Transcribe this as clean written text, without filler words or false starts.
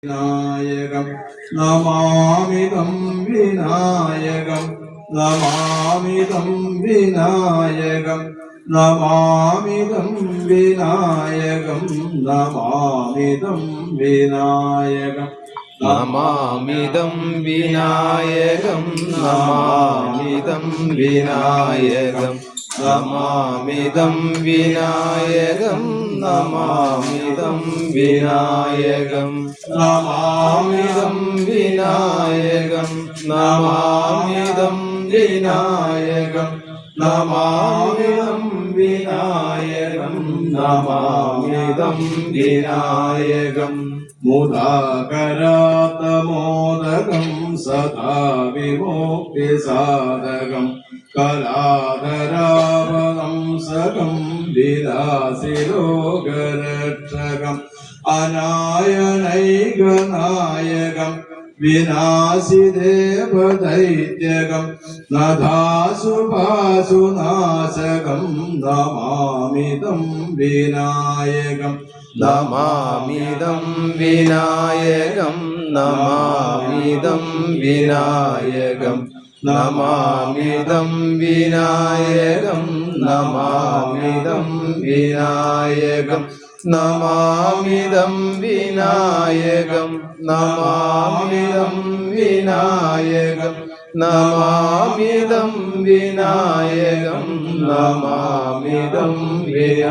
വിനായകം നമാമിതം വിനായകം നമാമിതം വിനായകം നമാമിതം വിനായകം നമാമിതം വിനായകം നമാമിതം വിനായകം നമാമിതം വിനായകം നമാമിതം വിനായകം നമാമിതം വിനായകം നമാമിതം വിനായകം നമാമിതം വിനായകം നമാമിതം വിനായകം നമാമിതം വിനായകം മുദാകരാതമോദകം സദാ വിമുക്തിസാധകം കലാധരാവംസകം വിലാസിലോകരക്ഷകം അനായനൈകനായകം വിനാശിദേവദൈത്യകം നധാസുപാസുനാശകം നമാമിതം വിനായകം നമാമിതം വിനായകം നമാമിതം വിനായകം നമാമിതം വിനായകം നമാമിതം വിനായകം നമാമിതം വിനായകം നമാമിതം വിനായകം നമാമിതം വിനായകം നമാമിതം വിനായകം